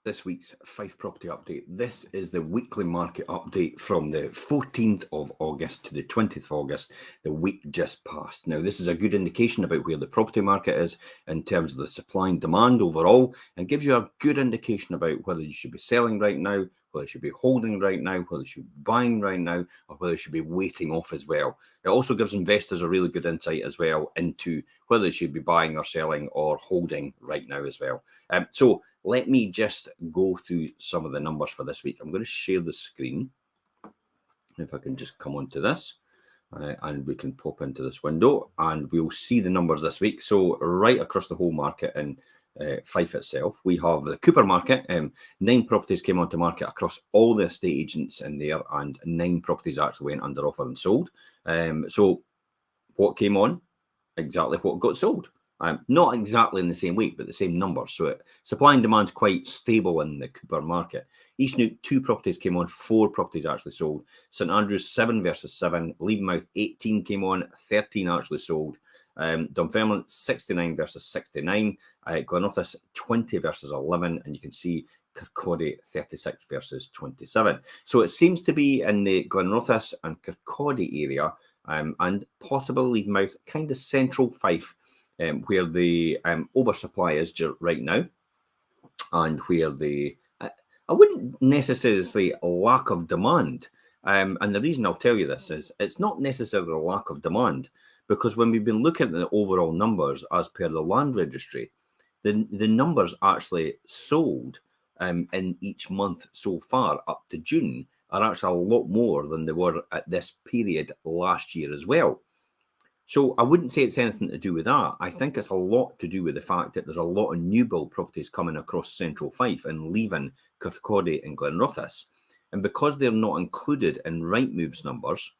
This week's Fife Property Update. This is the weekly market update from the 14th of August to the 20th of August, the week just passed. Now, this is a good indication about where the property market is in terms of the supply and demand overall, and gives you a good indication about whether you should be selling right now, whether you should be holding right now, whether you should be buying right now, or whether you should be waiting off as well. It also gives investors a really good insight as well into whether they should be buying or selling or holding right now as well. So let me just go through some of the numbers for this week. I'm going to share the screen. If I can just come onto this and we can pop into this window and we'll see the numbers this week. So right across the whole market in Fife itself, we have the Cooper market. 9 properties came onto market across all the estate agents in there, and 9 properties actually went under offer and sold. So what came on? Exactly what got sold. Not exactly in the same week, but the same numbers. So supply and demand is quite stable in the Cooper market. East Neuk, 2 properties came on, 4 properties actually sold. St Andrews, 7 versus 7. Levenmouth, 18 came on, 13 actually sold. Dunfermline, 69 versus 69. Glenorchy, 20 versus 11. And you can see Kirkcaldy, 36 versus 27. So it seems to be in the Glenorchy and Kirkcaldy area, and possibly Levenmouth, kind of central Fife, where the oversupply is right now, and where the I wouldn't necessarily say a lack of demand. And the reason I'll tell you this is it's not necessarily a lack of demand, because when we've been looking at the overall numbers as per the land registry, the numbers actually sold in each month so far up to June are actually a lot more than they were at this period last year as well. So I wouldn't say it's anything to do with that. I think it's a lot to do with the fact that there's a lot of new build properties coming across central Fife and leaving Kirkcaldy and Glenrothes. And because they're not included in Rightmove's numbers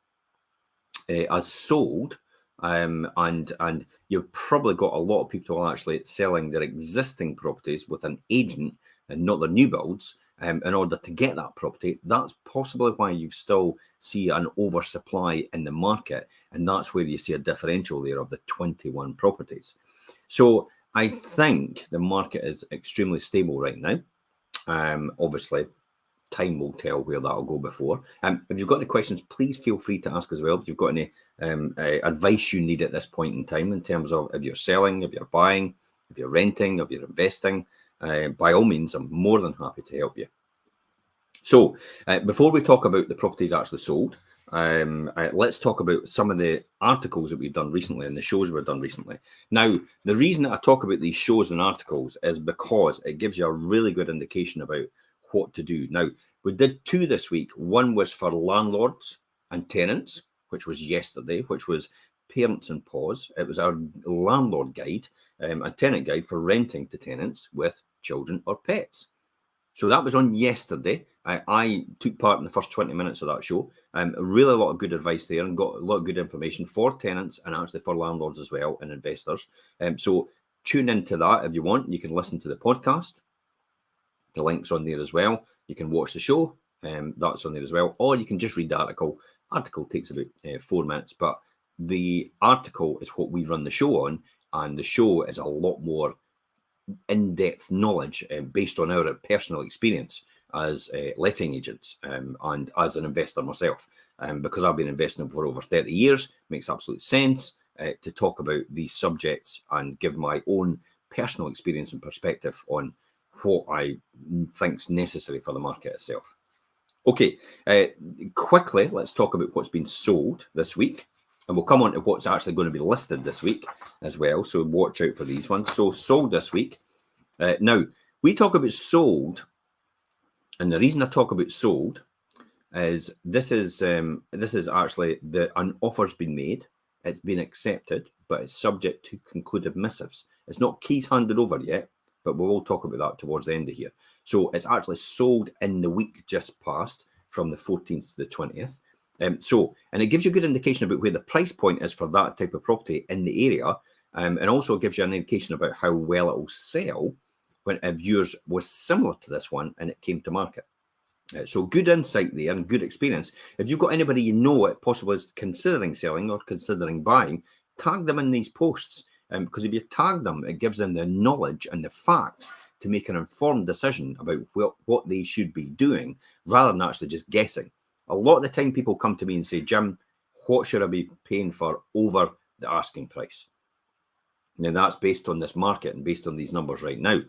as sold, and you've probably got a lot of people actually selling their existing properties with an agent and not their new builds, in order to get that property. That's possibly why you still see an oversupply in the market, and that's where you see a differential there of the 21 properties. So I think the market is extremely stable right now. Obviously, time will tell where that'll go before. If you've got any questions, please feel free to ask as well. If you've got any advice you need at this point in time in terms of if you're selling, if you're buying, if you're renting, if you're investing, by all means, I'm more than happy to help you. So before we talk about the properties actually sold, let's talk about some of the articles that we've done recently and the shows we've done recently. Now, the reason that I talk about these shows and articles is because it gives you a really good indication about what to do. Now, we did 2 this week. One was for landlords and tenants, which was yesterday, which was parents and PAWS. It was our landlord guide, a tenant guide for renting to tenants with children or pets. So that was on yesterday. I took part in the first 20 minutes of that show. Really a lot of good advice there, and got a lot of good information for tenants and actually for landlords as well, and investors. So tune into that if you want. You can listen to the podcast. The link's on there as well. You can watch the show. That's on there as well. Or you can just read the article. Article takes about 4 minutes, but the article is what we run the show on, and the show is a lot more in-depth knowledge based on our personal experience as letting agents and as an investor myself. Because I've been investing for over 30 years, makes absolute sense to talk about these subjects and give my own personal experience and perspective on what I think's necessary for the market itself. Okay, quickly, let's talk about what's been sold this week. And we'll come on to what's actually going to be listed this week as well. So watch out for these ones. So sold this week. Now, we talk about sold. And the reason I talk about sold is this is actually an offer's been made. It's been accepted, but it's subject to concluded missives. It's not keys handed over yet, but we will talk about that towards the end of here. So it's actually sold in the week just past, from the 14th to the 20th. And it gives you a good indication about where the price point is for that type of property in the area, and also gives you an indication about how well it will sell when if yours was similar to this one and it came to market. So good insight there and good experience. If you've got anybody you know it possibly is considering selling or considering buying, tag them in these posts, because if you tag them, it gives them the knowledge and the facts to make an informed decision about what they should be doing rather than actually just guessing. A lot of the time people come to me and say, Jim, what should I be paying for over the asking price? Now, that's based on this market and based on these numbers right now.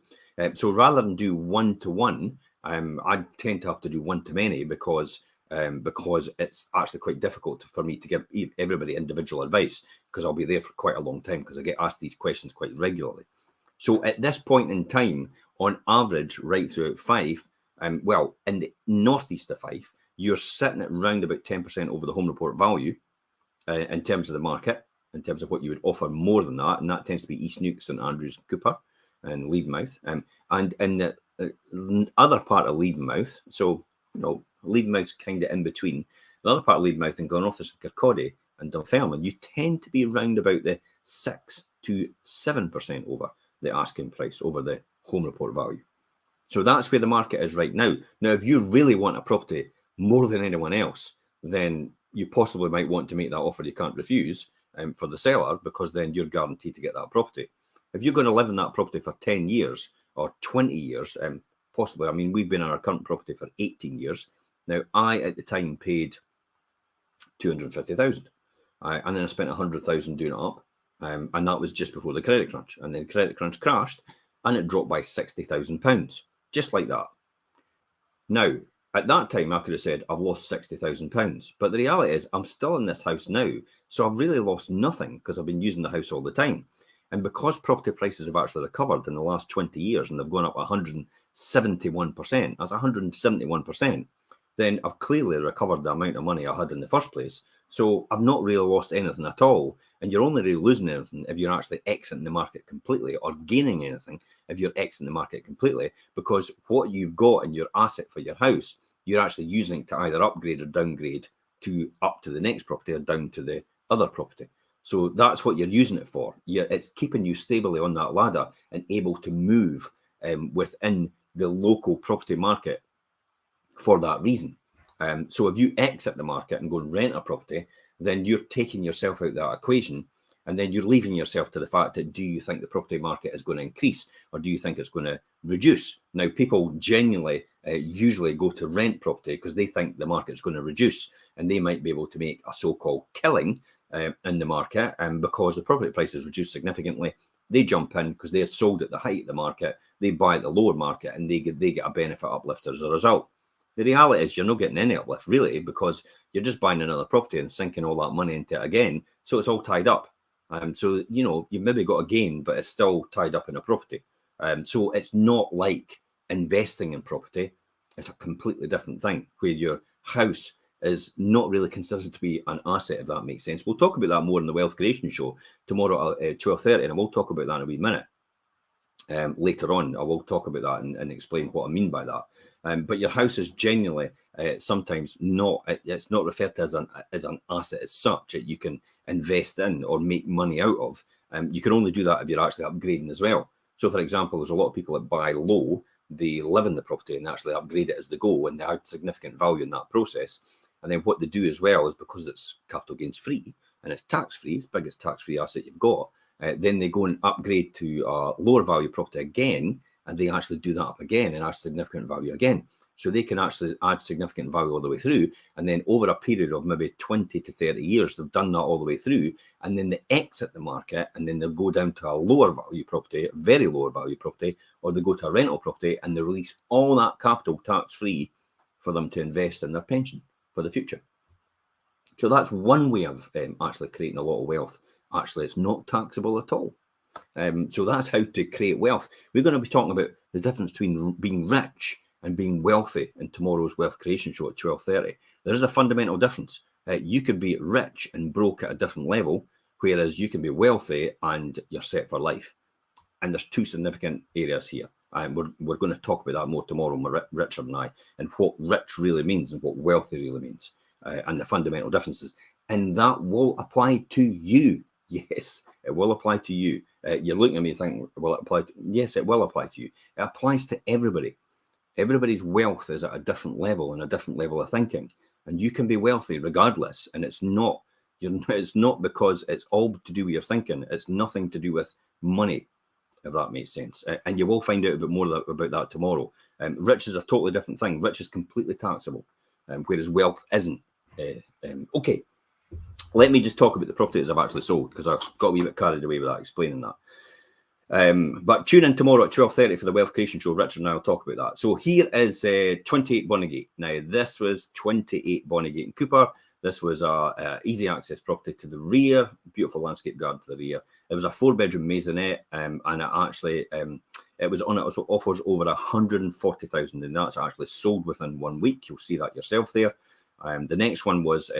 So rather than do one-to-one, I tend to have to do one-to-many because it's actually quite difficult for me to give everybody individual advice, because I'll be there for quite a long time because I get asked these questions quite regularly. So at this point in time, on average, right throughout Fife, well, in the northeast of Fife, you're sitting at around about 10% over the home report value in terms of the market, in terms of what you would offer more than that, and that tends to be East Neuk, St Andrews, Cooper, and Leedmouth. And in the other part of Leedmouth, so Leedmouth's kind of in between. The other part of Leedmouth and Glenorthus and Kirkcaldy and Dunfermline, you tend to be around about the 6 to 7% over the asking price, over the home report value. So that's where the market is right now. Now, if you really want a property more than anyone else, then you possibly might want to make that offer you can't refuse for the seller, because then you're guaranteed to get that property. If you're going to live in that property for 10 years or 20 years, possibly, I mean, we've been in our current property for 18 years. Now, I, at the time, paid 250,000. And then I spent 100,000 doing it up. And that was just before the credit crunch. And then credit crunch crashed and it dropped by £60,000, just like that. Now, at that time, I could have said, I've lost £60,000. But the reality is, I'm still in this house now. So I've really lost nothing because I've been using the house all the time. And because property prices have actually recovered in the last 20 years and they've gone up 171%, that's 171%, then I've clearly recovered the amount of money I had in the first place. So I've not really lost anything at all. And you're only really losing anything if you're actually exiting the market completely, or gaining anything if you're exiting the market completely, because what you've got in your asset for your house, you're actually using to either upgrade or downgrade to up to the next property or down to the other property. So that's what you're using it for. It's keeping you stably on that ladder and able to move within the local property market for that reason. So if you exit the market and go and rent a property, then you're taking yourself out of that equation, and then you're leaving yourself to the fact that, do you think the property market is going to increase, or do you think it's going to reduce? Now, people genuinely usually go to rent property because they think the market's going to reduce, and they might be able to make a so-called killing in the market, and because the property prices reduce significantly, they jump in because they're sold at the height of the market, they buy at the lower market, and they get a benefit uplift as a result. The reality is you're not getting any uplift, really, because you're just buying another property and sinking all that money into it again, so it's all tied up. So, you've maybe got a gain, but it's still tied up in a property. So it's not like investing in property. It's a completely different thing, where your house is not really considered to be an asset, if that makes sense. We'll talk about that more in the Wealth Creation Show tomorrow at 12:30, and we'll talk about that in a wee minute. Later on, I will talk about that and explain what I mean by that. But your house is genuinely sometimes not, it's not referred to as an asset as such that you can invest in or make money out of. You can only do that if you're actually upgrading as well. So, for example, there's a lot of people that buy low, they live in the property and actually upgrade it as they go, and they add significant value in that process. And then what they do as well is, because it's capital gains free and it's tax free, it's the biggest tax free asset you've got, then they go and upgrade to a lower value property again, and they actually do that up again and add significant value again. So they can actually add significant value all the way through, and then over a period of maybe 20 to 30 years, they've done that all the way through, and then they exit the market, and then they'll go down to a lower value property, very lower value property, or they go to a rental property, and they release all that capital tax-free for them to invest in their pension for the future. So that's one way of actually creating a lot of wealth. Actually, it's not taxable at all. So that's how to create wealth. We're going to be talking about the difference between being rich and being wealthy in tomorrow's Wealth Creation Show at 12:30. There is a fundamental difference. You could be rich and broke at a different level, whereas you can be wealthy and you're set for life. And there's two significant areas here. We're going to talk about that more tomorrow, Richard and I, and what rich really means and what wealthy really means, and the fundamental differences. And that will apply to you. Yes, it will apply to you. You're looking at me thinking, will it apply to? Yes, it will apply to you. It applies to everybody. Everybody's wealth is at a different level and a different level of thinking. And you can be wealthy regardless. And it's not because it's all to do with your thinking. It's nothing to do with money. if that makes sense. And you will find out a bit more about that tomorrow. Rich is a totally different thing. Rich is completely taxable, whereas wealth isn't. Okay, let me just talk about the properties I've actually sold, because I got a wee bit carried away with that, explaining that. But tune in tomorrow at 12:30 for the Wealth Creation Show. Richard and I will talk about that. So here is 28 Bonnygate. Now, this was 28 Bonnygate in Cooper. This was a easy access property to the rear, beautiful landscape garden to the rear. It was a 4-bedroom maisonette, and it actually it was on it. Also offers over 140,000, and that's actually sold within 1 week. You'll see that yourself there. The next one was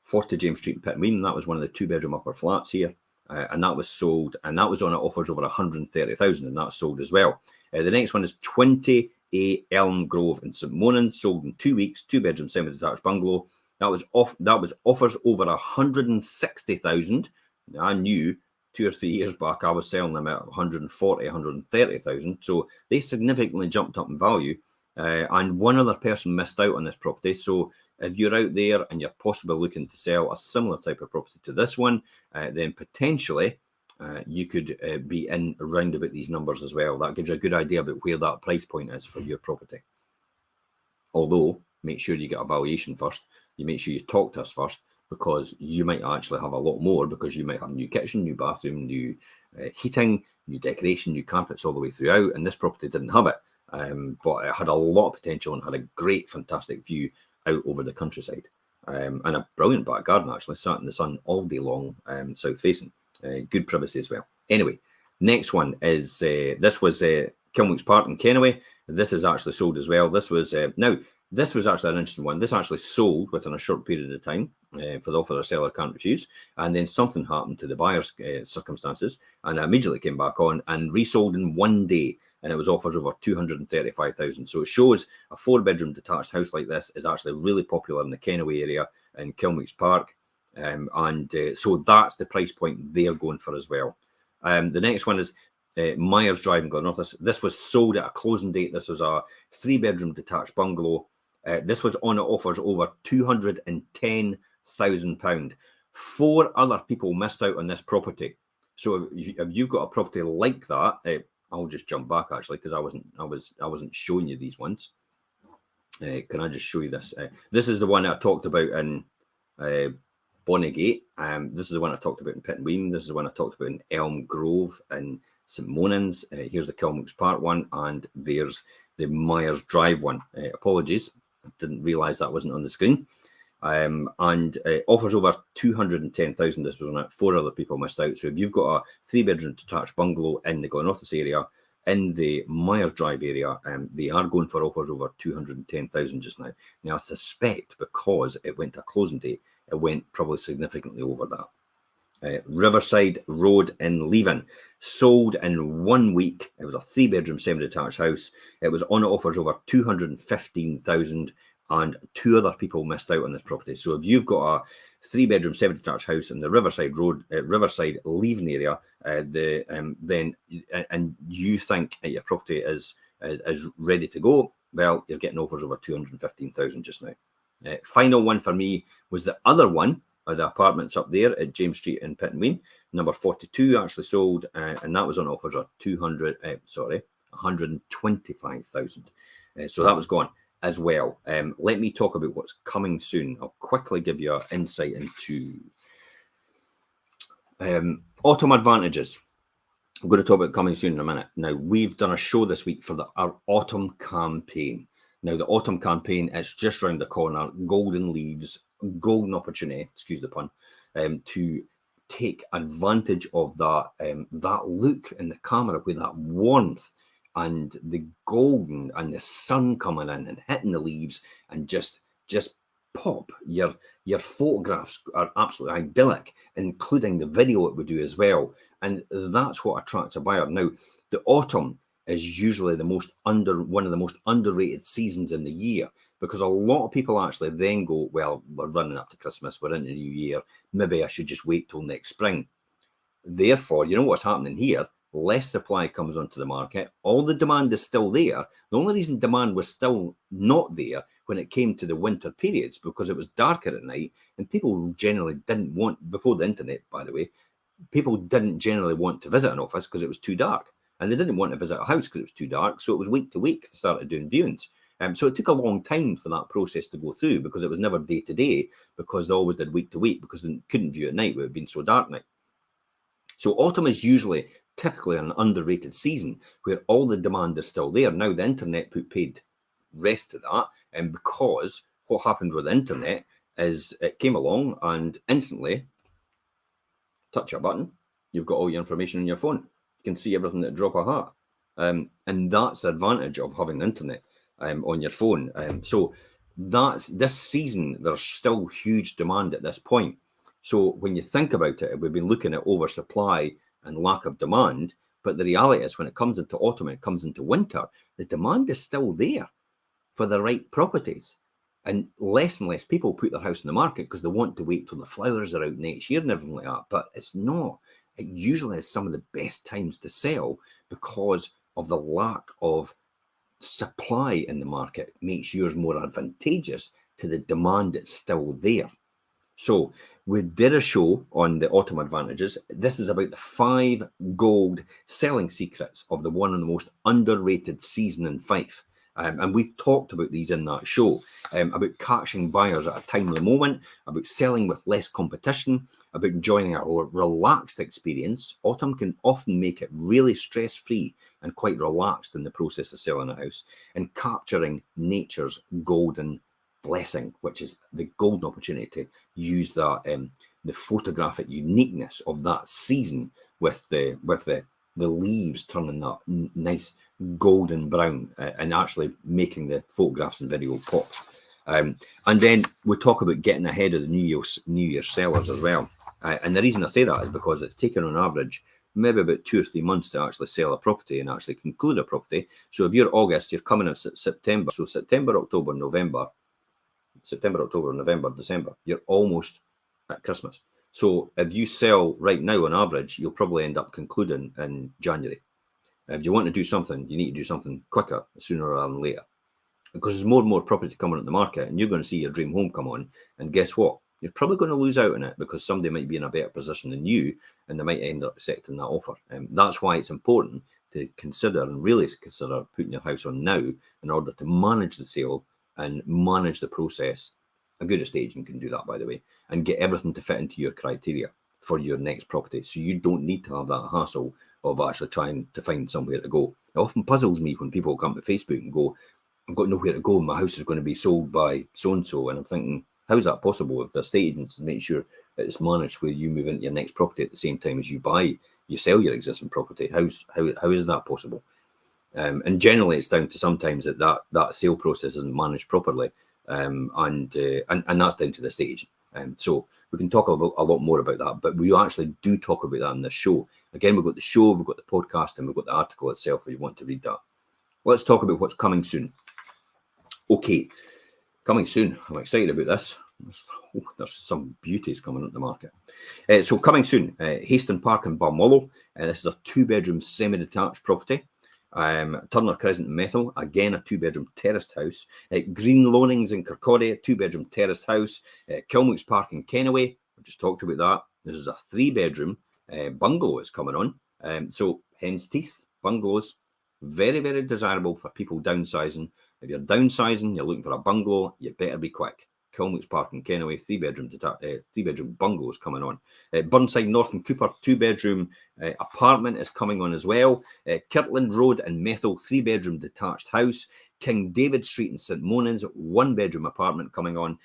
40 James Street in Pittenweem. That was one of the 2-bedroom upper flats here. And that was sold, and that was on it, offers over 130,000, and that's sold as well. The next one is 28 Elm Grove in St Monan, sold in 2 weeks, 2-bedroom semi-detached bungalow. That was offers over 160,000. I knew 2 or 3 years back I was selling them at 140, 130,000, so they significantly jumped up in value. And one other person missed out on this property. So if you're out there and you're possibly looking to sell a similar type of property to this one, then potentially you could be in around about these numbers as well. That gives you a good idea about where that price point is for your property. Although, make sure you get a valuation first. You make sure you talk to us first, because you might actually have a lot more, because you might have new kitchen, new bathroom, new heating, new decoration, new carpets all the way throughout, and this property didn't have it. But it had a lot of potential and had a great, fantastic view out over the countryside, and a brilliant back garden, actually, sat in the sun all day long, south facing. Good privacy as well. Anyway, next one is this was Kilmwicks Park in Kennoway. This is actually sold as well. This was this was actually an interesting one. This actually sold within a short period of time, for the offer the seller can't refuse, and then something happened to the buyer's circumstances, and it immediately came back on and resold in 1 day. And it was offered over 235,000. So it shows a 4-bedroom detached house like this is actually really popular in the Kennoway area in Kilmwicks Park. So that's the price point they're going for as well. The next one is Myers Drive in Glenorchy. This was sold at a closing date. This was a 3-bedroom detached bungalow. This was on, it offers over £210,000. 4 other people missed out on this property. So if you've got a property like that, I'll just jump back actually, because I wasn't showing you these ones. Can I just show you this? This is the one I talked about in Bonnygate. This is the one I talked about in Pittenweem. This is the one I talked about in Elm Grove and St Monans. Here's the Kilmwicks Park one, and there's the Myers Drive one. Apologies, I didn't realise that wasn't on the screen. And offers over 210,000. This was on it. 4 other people missed out. So if you've got a 3-bedroom detached bungalow in the Glenorchy area, in the Myers Drive area, they are going for offers over 210,000 just now. Now I suspect because it went to a closing date, it went probably significantly over that. Riverside Road in Leven, sold in 1 week. It was a 3-bedroom semi-detached house. It was on offers over 215,000. And 2 other people missed out on this property. So if you've got a 3-bedroom semi-detached house in the Riverside Road, Riverside Leven area, then you think your property is ready to go, well, you're getting offers over 215,000 just now. Final one for me was the other one, the apartments up there at James Street in Pittenweem, number 42, actually sold, and that was on offers of 125,000. So that was gone as well. Let me talk about what's coming soon. I'll quickly give you an insight into autumn advantages. I'm going to talk about coming soon in a minute. Now, we've done a show this week for our autumn campaign. Now, the autumn campaign is just around the corner. Golden leaves, golden opportunity, excuse the pun, to take advantage of that look in the camera with that warmth and the golden and the sun coming in and hitting the leaves, and just pop. Your photographs are absolutely idyllic, including the video it would do as well. And that's what attracts a buyer. Now, the autumn is usually one of the most underrated seasons in the year, because a lot of people actually then go, well, we're running up to Christmas, we're into the new year, maybe I should just wait till next spring. Therefore, you know what's happening here? Less supply comes onto the market. All the demand is still there. The only reason demand was still not there when it came to the winter periods, because it was darker at night and people generally didn't want, before the internet, by the way, people didn't generally want to visit an office because it was too dark, and they didn't want to visit a house because it was too dark. So it was week to week they started doing viewings. So it took a long time for that process to go through, because it was never day to day, because they always did week to week, because they couldn't view at night where it had been so dark night. So autumn is typically an underrated season where all the demand is still there. Now the internet put paid rest to that, and because what happened with the internet is it came along and instantly, touch a button, you've got all your information on your phone. You can see everything at a drop of a hat. And that's the advantage of having the internet on your phone. So this season, there's still huge demand at this point. So when you think about it, we've been looking at oversupply and lack of demand, but the reality is when it comes into autumn and it comes into winter, the demand is still there for the right properties. And less people put their house in the market because they want to wait till the flowers are out next year and everything like that. But it's not. It usually is some of the best times to sell because of the lack of supply in the market. It makes yours more advantageous to the demand that's still there. So we did a show on the autumn advantages. This is about the 5 gold selling secrets of the one of the most underrated season in Fife. And we've talked about these in that show, about catching buyers at a timely moment, about selling with less competition, about enjoying a relaxed experience. Autumn can often make it really stress-free and quite relaxed in the process of selling a house, and capturing nature's golden blessing, which is the golden opportunity to use that the photographic uniqueness of that season with the leaves turning that nice golden brown and actually making the photographs and video pop. And then we talk about getting ahead of the New Year sellers as well. And the reason I say that is because it's taken on average maybe about 2 or 3 months to actually sell a property and actually conclude a property. So if you're August, you're coming in September. So September, October, November, December, you're almost at Christmas. So if you sell right now on average, you'll probably end up concluding in January. If you want to do something, you need to do something quicker, sooner rather than later, because there's more and more property coming on the market, and you're going to see your dream home come on. And guess what? You're probably going to lose out on it because somebody might be in a better position than you, and they might end up accepting that offer. That's why it's important to consider and really consider putting your house on now in order to manage the sale and manage the process. A good estate agent can do that, by the way, and get everything to fit into your criteria for your next property. So you don't need to have that hassle of actually trying to find somewhere to go. It often puzzles me when people come to Facebook and go, I've got nowhere to go, my house is going to be sold by so-and-so. And I'm thinking, how's that possible if the estate agents make sure that it's managed where you move into your next property at the same time as you sell your existing property? How is that possible? And generally it's down to sometimes that sale process isn't managed properly. And that's down to the estate agent. So we can talk a lot more about that, but we actually do talk about that in this show. Again, we've got the show, we've got the podcast, and we've got the article itself if you want to read that. Let's talk about what's coming soon. Okay, coming soon. I'm excited about this. There's some beauties coming at the market. So coming soon, Haston Park in Balmullo. This is a 2-bedroom semi-detached property. Turner Crescent in Methil, again a 2-bedroom terraced house. Green Loanings in Kirkcaldy, a 2-bedroom terraced house. Kilmooks Park in Kennaway, we just talked about that. This is a 3-bedroom bungalow that's coming on. So hen's teeth bungalows, very, very desirable for people downsizing. If you're downsizing, you're looking for a bungalow, you better be quick. Kilmooks Park in Kennaway, 3-bedroom bungalows coming on. Burnside North and Cooper, 2-bedroom apartment is coming on as well. Kirtland Road in Methil, 3-bedroom detached house. King David Street in St Monans, 1-bedroom apartment coming on.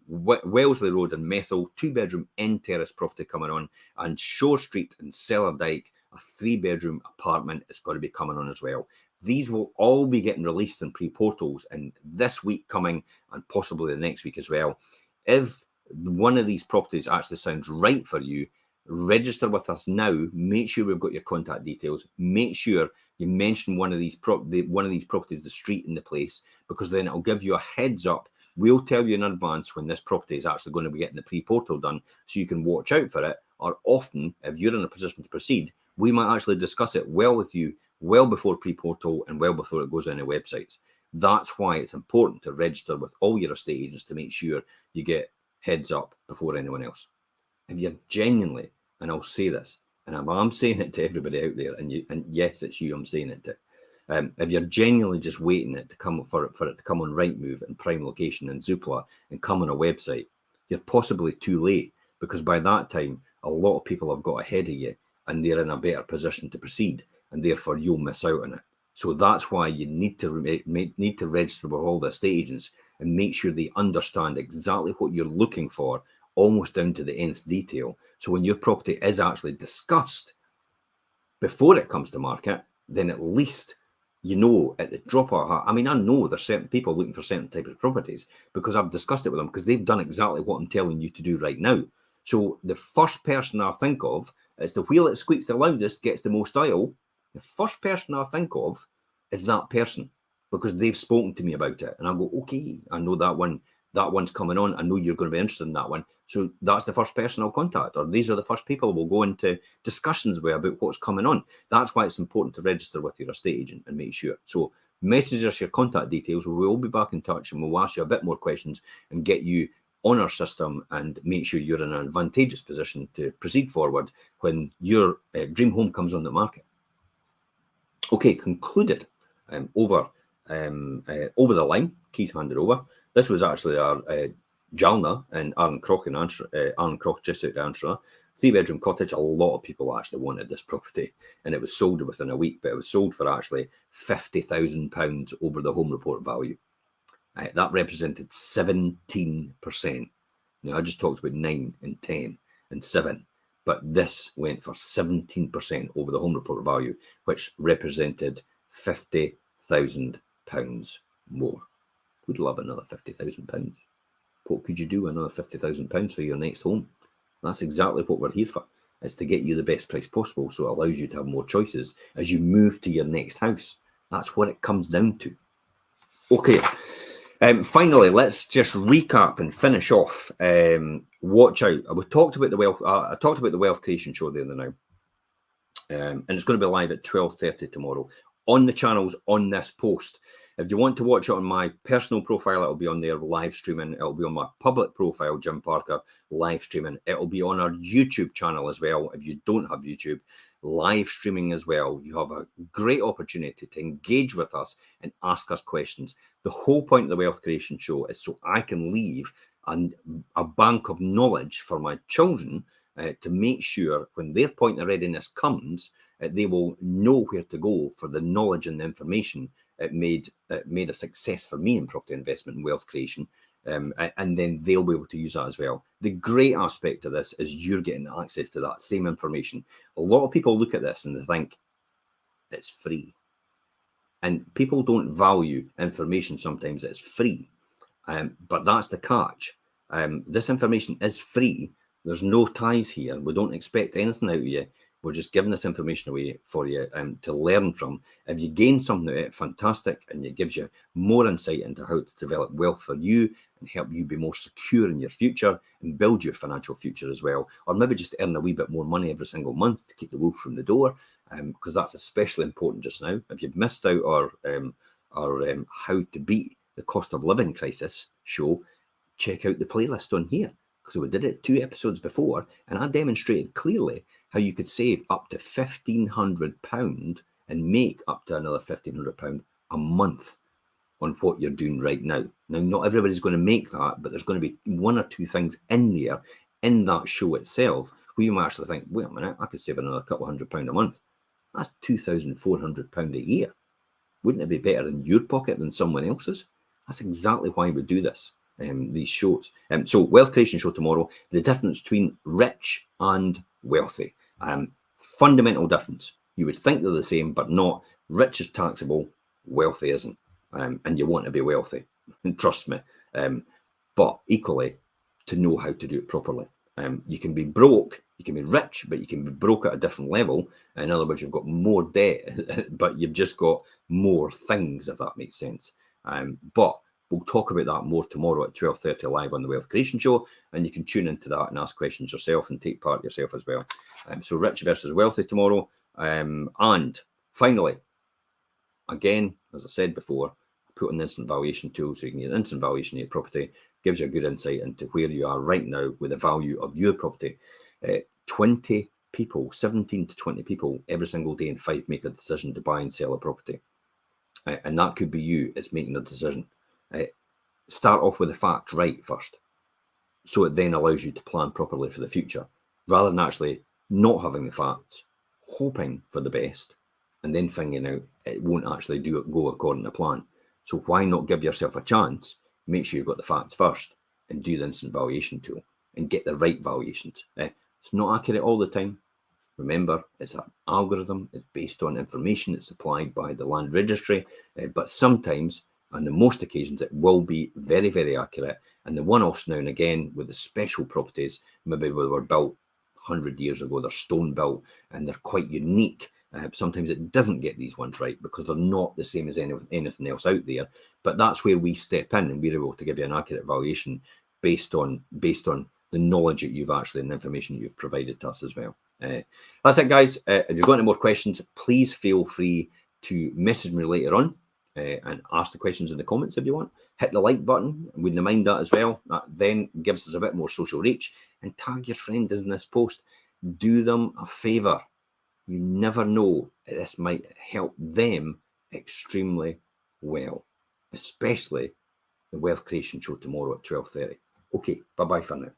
Wellesley Road in Methil, 2-bedroom end terrace property coming on. And Shore Street in Cellardyke, a 3-bedroom apartment is going to be coming on as well. These will all be getting released in pre-portals in this week coming, and possibly the next week as well. If one of these properties actually sounds right for you, register with us now. Make sure we've got your contact details. Make sure you mention one of these properties, the street and the place, because then it'll give you a heads up. We'll tell you in advance when this property is actually going to be getting the pre-portal done, so you can watch out for it. Or often, if you're in a position to proceed, we might actually discuss it well with you, well before pre-portal and well before it goes on the websites. That's why it's important to register with all your estate agents to make sure you get heads up before anyone else. If you're genuinely and I'll say this, and I'm saying it to everybody out there, and yes, it's you I'm saying it to. If you're genuinely just waiting it to come for it to come on Rightmove and Prime Location and Zoopla and come on a website, you're possibly too late, because by that time a lot of people have got ahead of you and they're in a better position to proceed, and therefore you'll miss out on it. So that's why you need to register with all the estate agents and make sure they understand exactly what you're looking for, almost down to the nth detail. So when your property is actually discussed before it comes to market, then at least you know at the drop of a hat. I mean, I know there's certain people looking for certain types of properties because I've discussed it with them, because they've done exactly what I'm telling you to do right now. So the first person I think of is the wheel that squeaks the loudest gets the most oil. The first person I think of is that person, because they've spoken to me about it. And I go, okay, I know that one. That one's coming on. I know you're going to be interested in that one. So that's the first person I'll contact, or these are the first people we'll go into discussions with about what's coming on. That's why it's important to register with your estate agent and make sure. So message us your contact details. We will be back in touch and we'll ask you a bit more questions and get you on our system and make sure you're in an advantageous position to proceed forward when your dream home comes on the market. Okay, concluded over the line. Keith handed over. This was actually our Jalna and Aaron Crock just out to Answer. 3-bedroom cottage. A lot of people actually wanted this property, and it was sold within a week, but it was sold for actually £50,000 over the home report value. That represented 17%. Now, I just talked about 9 and 10 and 7, but this went for 17% over the home report value, which represented £50,000 more. Would love another £50,000. What could you do with another £50,000 for your next home? That's exactly what we're here for. It's to get you the best price possible, so it allows you to have more choices as you move to your next house. That's what it comes down to. Okay. Finally, let's just recap and finish off. Watch out. I talked about the wealth creation show the other night, and it's going to be live at 12:30 tomorrow on the channels on this post. If you want to watch it on my personal profile, it'll be on there live streaming. It'll be on my public profile, Jim Parker, live streaming. It'll be on our YouTube channel as well. If you don't have YouTube, live streaming as well. You have a great opportunity to engage with us and ask us questions. The whole point of the Wealth Creation Show is so I can leave a bank of knowledge for my children to make sure when their point of readiness comes, they will know where to go for the knowledge and the information. It made a success for me in property investment and wealth creation. And then they'll be able to use that as well. The great aspect of this is you're getting access to that same information. A lot of people look at this and they think it's free. And people don't value information sometimes that's free. But that's the catch. This information is free. There's no ties here. We don't expect anything out of you. We're just giving this information away for you to learn from. If you gain something out of it, fantastic, and it gives you more insight into how to develop wealth for you and help you be more secure in your future and build your financial future as well. Or maybe just earn a wee bit more money every single month to keep the wolf from the door, because that's especially important just now. If you've missed out our How to Beat the Cost of Living Crisis show, check out the playlist on here. So we did it 2 episodes before, and I demonstrated clearly how you could save up to £1,500 and make up to another £1,500 a month on what you're doing right now. Now, not everybody's going to make that, but there's going to be 1 or 2 things in there in that show itself where you might actually think, wait a minute, I could save another couple £100 a month. That's £2,400 a year. Wouldn't it be better in your pocket than someone else's? That's exactly why we do this. These shows. So Wealth Creation Show tomorrow, the difference between rich and wealthy. Fundamental difference. You would think they're the same, but not. Rich is taxable, wealthy isn't. And you want to be wealthy, trust me. But equally, to know how to do it properly. You can be broke, you can be rich, but you can be broke at a different level. In other words, you've got more debt, but you've just got more things, if that makes sense. But we'll talk about that more tomorrow at 12:30 live on the Wealth Creation Show, and you can tune into that and ask questions yourself and take part yourself as well. So rich versus wealthy tomorrow. And finally, again, as I said before, put an instant valuation tool so you can get an instant valuation of your property. Gives you a good insight into where you are right now with the value of your property. 20 people, 17 to 20 people every single day in Fife make a decision to buy and sell a property. And that could be you. It's making a decision. Start off with the facts right first, so it then allows you to plan properly for the future, rather than actually not having the facts, hoping for the best, and then finding out it won't actually go according to plan. So why not give yourself a chance? Make sure you've got the facts first and do the instant valuation tool and get the right valuations. It's not accurate all the time. Remember, it's an algorithm. It's based on information that's supplied by the land registry, but sometimes, on the most occasions, it will be very, very accurate. And the one-offs now and again with the special properties, maybe they were built 100 years ago, they're stone built and they're quite unique. Sometimes it doesn't get these ones right because they're not the same as anything else out there. But that's where we step in and we're able to give you an accurate valuation based on the knowledge that you've actually and the information that you've provided to us as well. That's it, guys. If you've got any more questions, please feel free to message me later on and ask the questions in the comments if you want. Hit the like button. Wouldn't mind that as well. That then gives us a bit more social reach. And tag your friend in this post. Do them a favour. You never know. This might help them extremely well, especially the Wealth Creation Show tomorrow at 12:30. Okay, bye-bye for now.